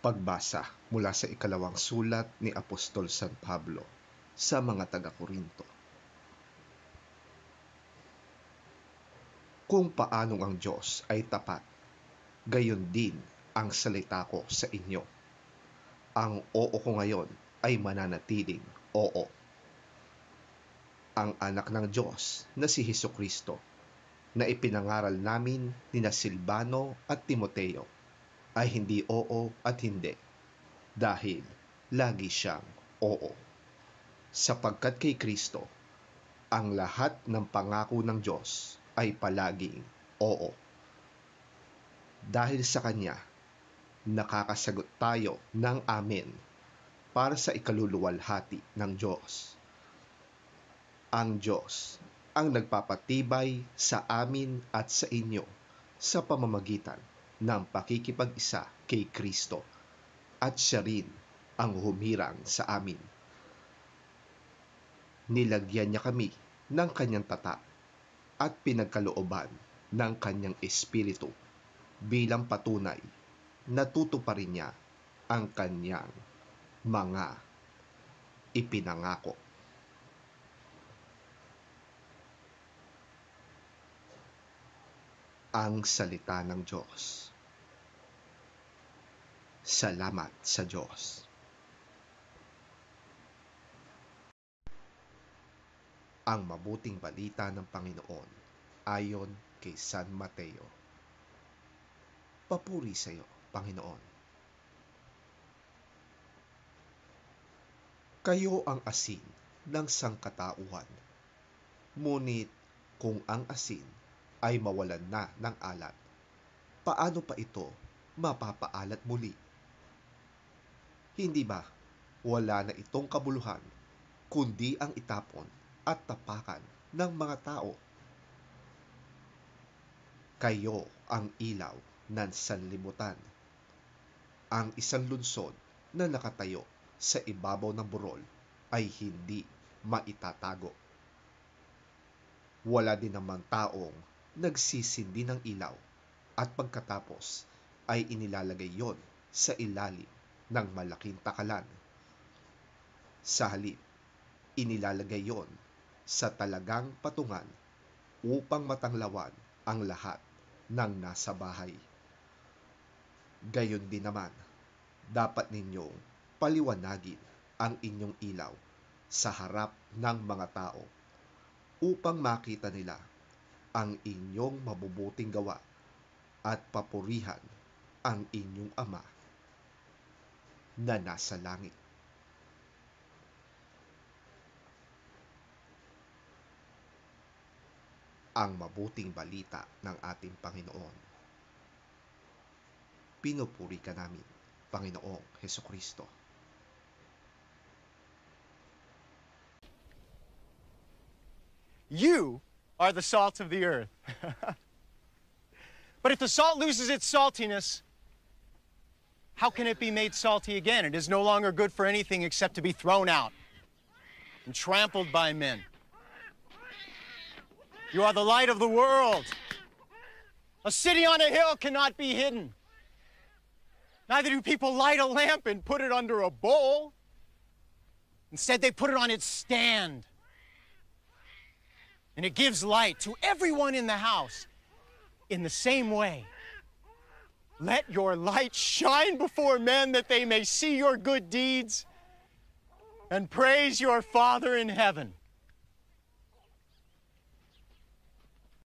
Pagbasa mula sa ikalawang sulat ni Apostol San Pablo sa mga taga-Korinto. Kung paanong ang Diyos ay tapat, gayon din ang salita ko sa inyo. Ang oo ko ngayon ay mananatiling oo. Ang anak ng Diyos na si Hesukristo, na ipinangaral namin nina Silvano at Timoteo, ay hindi oo at hindi, dahil lagi siyang oo. Sapagkat kay Kristo, ang lahat ng pangako ng Diyos ay palaging oo. Dahil sa Kanya, nakakasagot tayo ng amen para sa ikaluluwalhati ng Diyos. Ang Diyos ang nagpapatibay sa amin at sa inyo sa pamamagitan ng pakikipag-isa kay Kristo, at siya rin ang humirang sa amin. Nilagyan niya kami ng kanyang tatak at pinagkalooban ng kanyang espiritu bilang patunay na tutuparin niya ang kanyang mga ipinangako. Ang salita ng Diyos. Salamat sa Diyos. Ang mabuting balita ng Panginoon ayon kay San Mateo. Papuri sa iyo, Panginoon. Kayo ang asin ng sangkatauhan. Ngunit kung ang asin ay mawalan na ng alat, paano pa ito mapapaalat muli? Hindi ba wala na itong kabuluhan, kundi ang itapon at tapakan ng mga tao? Kayo ang ilaw ng sanlibutan. Ang isang lunsod na nakatayo sa ibabaw ng burol ay hindi maitatago. Wala din naman taong nagsisindi ng ilaw at pagkatapos ay inilalagay yon sa ilalim ng malaking takalan. Sa halip, inilalagay yon sa talagang patungan upang matanglawan ang lahat ng nasa bahay. Gayon din naman, dapat ninyong paliwanagin ang inyong ilaw sa harap ng mga tao upang makita nila ang inyong mabubuting gawa at papurihan ang inyong Ama na nasa langit. Ang mabuting balita ng ating Panginoon. Pinupuri ka namin, Panginoong Hesukristo. You are the salt of the earth. But if the salt loses its saltiness, how can it be made salty again? It is no longer good for anything except to be thrown out and trampled by men. You are the light of the world. A city on a hill cannot be hidden. Neither do people light a lamp and put it under a bowl. Instead, they put it on its stand. And it gives light to everyone in the house. In the same way, let your light shine before men that they may see your good deeds and praise your Father in heaven.